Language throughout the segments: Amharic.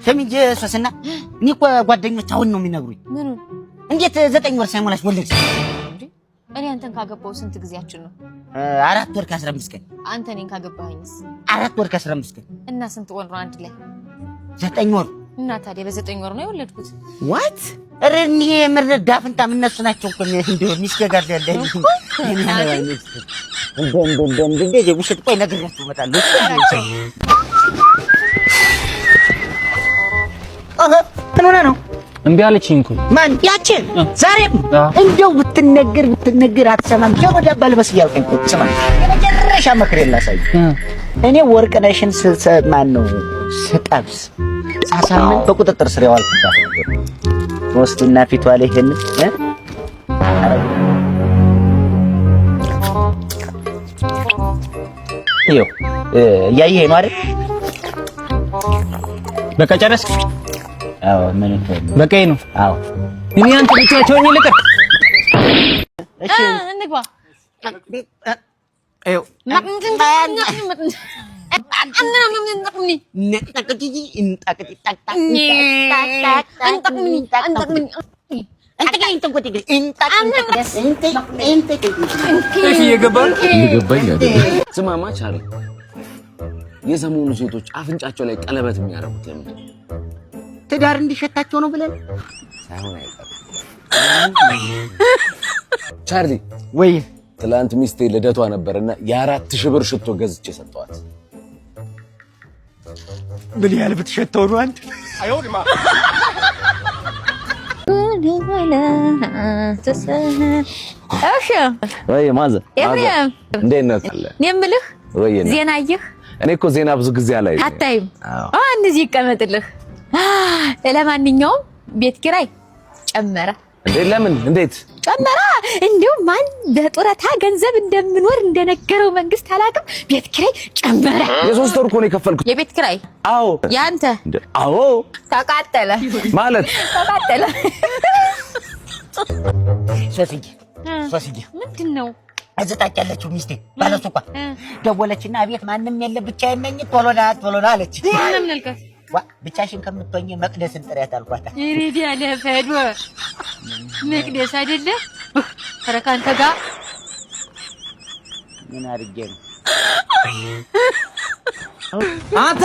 ሰሚጄ ሶስና እኔ እኮ ጓደኞች አሁን ነው የሚነግሩኝ ምን እንዴት 9 ወር ሳይሞላሽ ወለድሽ እንዴ እኔ አንተን ካገባው ስንት ጊዜያችን ነው 4 ወር ከ15 ቀን አንተ እኔን ካገባኸኝስ 4 ወር ከ15 ቀን እና ስንት ወር ነው አንድ ላይ 9 ወር እና ታዲያ በ9 ወር ነው የወለድኩት what ረኒ ምርዳፍንታ እነሱ ናቸው እኮ እንደው ሚስቴ ጋር ያለ እንደ ውሸት ቆይ ነግሬያችሁ እመጣለሁ ምን ሆነ ነው እምቢ አለችኝ እኮ ማን ያችን ዛሬም እንደው ብትነገር አትሰማም ጆሮ ዳባ ልበስ እያልከኝ እኮ ስማ የመጨረሻ ምክሬን ላሳይ እኔ ወርቅነሽን ማን ነው ስጠብስ ሳሳምን በቁጥጥር ስር ያዋልኩባት ወስቱና ፊቷ ላይ ይሄን ያየህ ነው አይደል በቃ ጨረስክ አዎ ምን በቃ ነው አዎ እኔ አንተ ብቻቸውን ይልቀቅ እሺ እንግባ አዩ ስማማ ቻሪ የሰሞኑ ሴቶች አፍንጫቸው ላይ ቀለበት የሚያረጉት ለምን ትዳር እንዲሸታቸው ነው ብለን ሳይሆን አይቀርም ቻርሊ ወይ ትላንት ሚስቴ ልደቷ ነበርና የ4000 ብር ሽቶ ገዝቼ ሰጠዋት ምን ያህል ብትሸተው ነው አንተ አይወድማ እሺ ወይ ማዘ ኤፍሬም እንዴት ነህ የምልህ ዜና አየህ እኔ እኮ ዜና ብዙ ጊዜ አላየሁም አታይም እንደዚህ ይቀመጥልህ ለማንኛውም ቤት ኪራይ ጨመረ እንዴ ለምን እንዴት ጨመረ እንደው ማን በጡረታ ገንዘብ እንደምኖር እንደነገረው መንግስት አላውቅም ቤት ኪራይ ጨመረ የ3 ወር እኮ ነው የከፈልኩት የቤት ኪራይ አዎ ያንተ አዎ ተቃጠለ ማለት ተቃጠለ ሶስዬ ምንድነው አዘጣጭ ያለችው ሚስቴ ባለሱቋ ደወለችና አቤት ማንንም የለ ብቻዬን ነኝ ቶሎና አለች ምንም ልልከስ ብቻሽን ከምትሆኚ መቅደስን ጥሪያት አልኳት ይሪዲ ያለ ፈዶ መቅደስ አይደለ ተረካንተ ጋር ምን አድርጌ ነው አንተ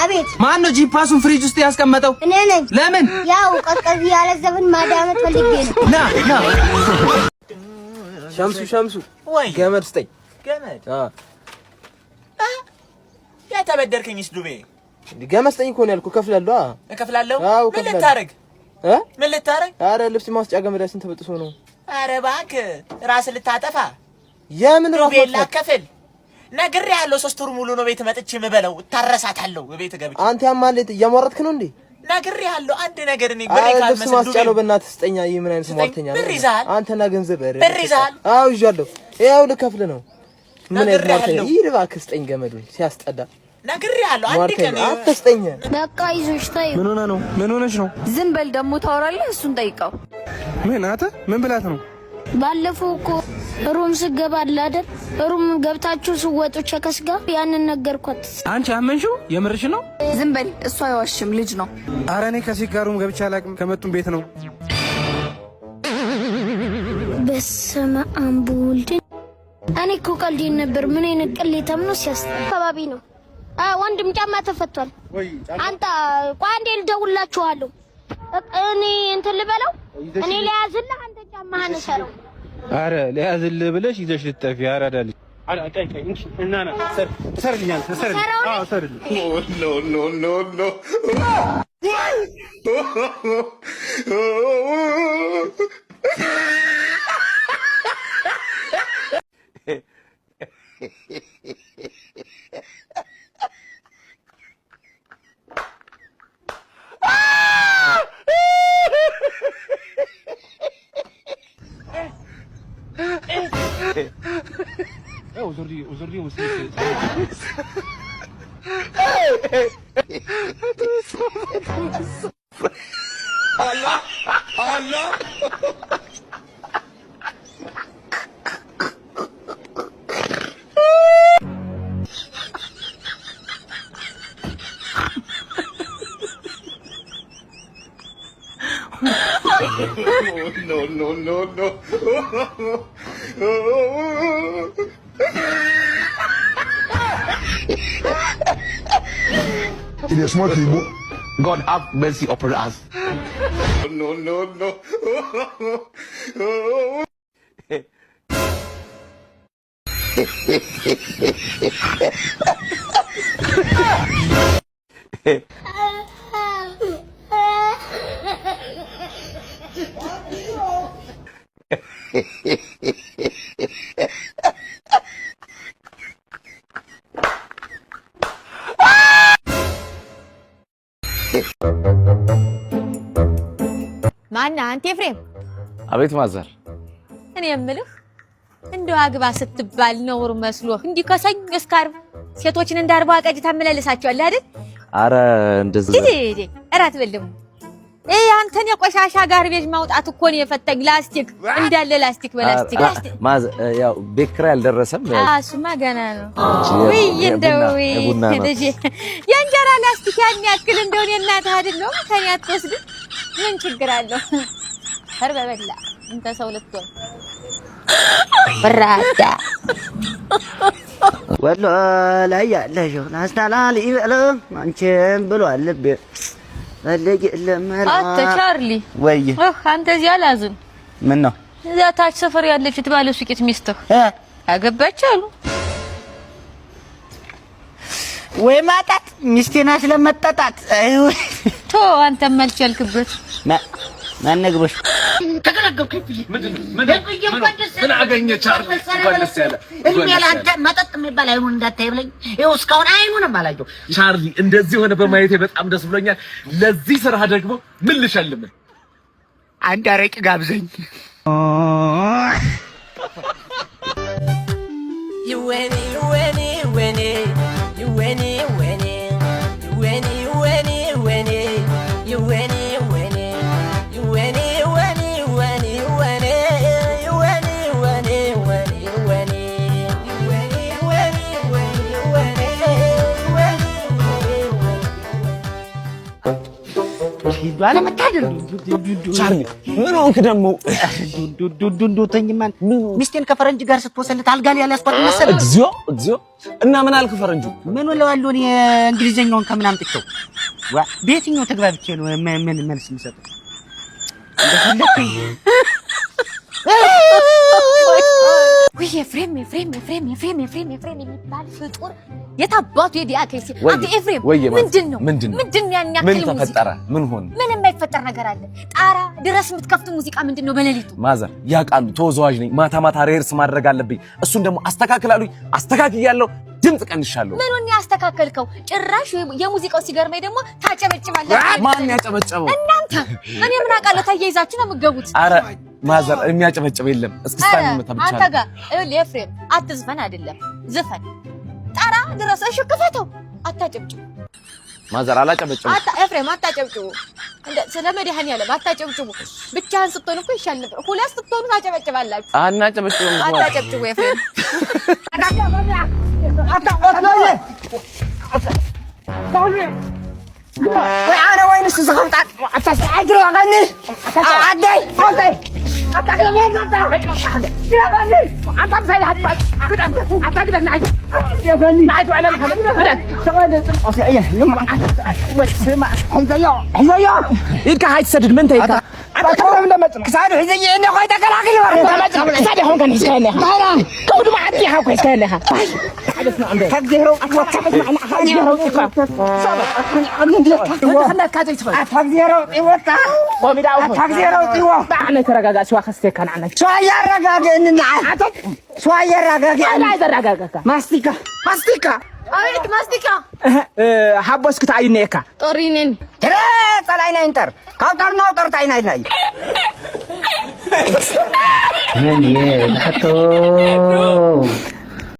አቤት ማን ነው ጂፓሱን ፍሪጅ ውስጥ ያስቀመጠው እኔ ነኝ ለምን ያው ቀዝቀዝ ያለ ዘብን ማዳመጥ ፈልጌ ነው ና ሸምሱ ወይ ገመድ ስጠኝ ገመድ ያተበደርከኝስ ዱቤ ገመድ ስጠኝ እኮ ነው ያልኩህ እከፍላለሁ አዎ ምን ልታረግ አረ ልብስ ማስጫ ገመድ ስንት ተበጥሶ ነው አረ እባክህ ራስ ልታጠፋ የምን ዱቤላ ከፍል ነግሬሃለሁ 3 ወር ሙሉ ነው ቤት መጥቼ የምበለው ታረሳታለሁ ቤት ገብቼ አንተ ያማለት እያሟረትክ ነው እንዴ ነግሬሃለሁ አንድ ነገር እኔ ልብስ ማስጫ ነው በእናትህ ስጠኛ ምን አይነት ሟርተኛ ነው አንተና ገንዘብ ብር ይዛል አዎ ይዣለሁ ያው ልከፍል ነው ምን አይነት ሟርተኛ እባክህ ስጠኝ ገመዱን ሲያስጠዳ ነግሬሃለሁ አንድ ቀን አትስጠኝ በቃ ይዞሽ ታይ ምን ሆነሽ ነው ዝም በል ደሞ ታወራለህ እሱን ጠይቀው ምን አተ ምን ብላት ነው ባለፈው እኮ ሩም ስገባ አይደል ሩም ገብታችሁ ስወጡ ቸከስጋ ያንን ነገርኳት አንቺ አመንሽው የምርሽ ነው ዝም በል እሱ አይዋሽም ልጅ ነው ኧረ እኔ ከሲጋሩም ገብቻ አላውቅም ከመጡም ቤት ነው በስመ አብ ወልድ እኔ እኮ ቀልዴን ነበር ምን አይነት ቅሌታም ነው ሲያስጠላ አካባቢ ነው ወንድም ጫማ ተፈቷል አንተ ቆይ አንዴ ልደውልላችኋለሁ እኔ እንትን ልበለው እኔ ለያዝልህ አንተ ጫማህን ሰረው አረ ለያዝልህ ብለሽ ይዘሽ ልትጠፊ አራዳልሽ አጣይ እንጂ እናና ሰርልኛል አዎ ሰርልኝ ኖ aujourd'hui aussi Allah In a small table. God have mercy upon us. No. ማን አንተ ኤፍሬም? አቤት ማዘር። እኔ የምልህ እንደው አግባ ስትባል ነውር መስሎህ እንዲህ ከሰኞ እስከ ዓርብ ሴቶችን እንዳርባ ቀጅ ታመላልሳቸዋለህ አይደል? አረ እንደዚህ ዲዲ እራት በልም አንተን የቆሻሻ ጋርቤጅ ማውጣት እኮ ነው የፈተኝ። ላስቲክ እንዳለ ላስቲክ በላስቲክ ማዘር ያው ቤት ኪራይ አልደረሰም። እሱማ ገና ነው። ወይ እንደው ልጄ የእንጀራ ላስቲክ ያን ያክል እንደው እናትህ አይደለም ከኔ አትወስድም? ምን ችግር አለው? ተርበበላ እንተ ሰው ልትሆን ብራዳ ወሎ ላይ ያለሽ ናስታላል ይበለ አንቺን ብሏል ልቤ ፈልግ ለማራ አተ ቻርሊ ወይ አንተ እዚህ አላዝን ምን ነው እዛ ታች ሰፈር ያለች ባለ ሱቂት ሚስትህ አገባች አሉ ወይ ማጣት ሚስቴና ስለመጣጣት ቶ አንተ መልቻልክበት ማን ነግሮሽ ተገለገልኩኝ ምን አገኘ ቻርሊ ወለስ ያለ እኔ ለአንተ መጠጥ የሚባል አይሁን እንዳታይብለኝ ይኸው እስካሁን አይሁንም አላየው ቻርሊ እንደዚህ ሆነ በማየቴ በጣም ደስ ብሎኛል። ለዚህ ስራ ደግሞ ምን ልሸልም? አንድ አረቂ ጋብዘኝ። ባለ መታደር ቻርሊ ምን ሆንክ ደግሞ? ተኝማን ሚስቴን ከፈረንጅ ጋር ስትወሰልት አልጋ ላይ ያስቆጥ መሰለ። እግዚኦ እና ምን አልክ ፈረንጁ? ምን ወለዋለሁ እኔ እንግሊዘኛውን ከምን አምጥቼው በየትኛው ተግባብቼ ነው ምን መልስ የምሰጠው? እንደፈለከኝ ወይ ኤፍሬም የሚባል ፍጡር የታባቱ የዲያኬሲ አንተ ኤፍሬም ምንድነው ያን ያክል ምን ተፈጠረ? ምን ሆነ? ምን የማይፈጠር ነገር አለ? ጣራ ድረስ የምትከፍቱ ሙዚቃ ምንድነው? በሌሊቱ ማዘር ያውቃሉ፣ ተወዛዋዥ ነኝ። ማታ ሬርስ ማድረግ አለብኝ። እሱን ደግሞ አስተካክላሉኝ። አስተካክያለሁ። ድምጽ ቀንሻለሁ። ምኑን ያስተካከልከው? ጭራሽ የሙዚቃው ሲገርመኝ ደግሞ ታጨበጭባለህ። ማን ያጨበጨበው? እናንተ። እኔ ምን አውቃለሁ? ተያይዛችሁ ነው የምትገቡት። አረ ማዘር የሚያጨበጭብ የለም። እስክስታን መተብቻለሁ። አንተ ጋር ኤፍሬም አትዝፈን፣ አይደለም ዝፈን። ጣራ ድረስ እሺ፣ ክፈተው። አታጨብጭቡ ማዘር። አላጨበጭቡ። ኤፍሬም አታጨብጭቡ። ስለ መድኃኒዓለም አታጨብጭቡ። ብቻህን ስትሆን እኮ ይሻል ነበር። ሁለት ስትሆኑ ታጨበጭባላችሁ። አናጨበጭቡ። አታጨብጭቡ ኤፍሬም። أنا وين السخط؟ أجري أغني أعدي أعدي أتكلم يا غني يا غني أنت بسال حد أعتقد أن يا غني نعيد على محمد شغال أصلي يوم اسمع حمزية إنك هاي تسدد من تيك أنا كمان لما كساد حمزية إني خوي تكلاكي ورا كساد هون كان يسكنها كود ما عندي حاجة يسكنها تقدروا أتوقف معنا تقدروا خلنا كاتي تفضل تقدروا إيوتا ومداو تقدروا إيوه أنا ترجع شو أخذت كان عنك شو يرجع إننا شو يرجع لا يرجع ماستيكا أريد ماستيكا حبوس كتاعي نيكا طرينين ترى طلعنا إنتر كاوترنا وطرتاينا هنا من يه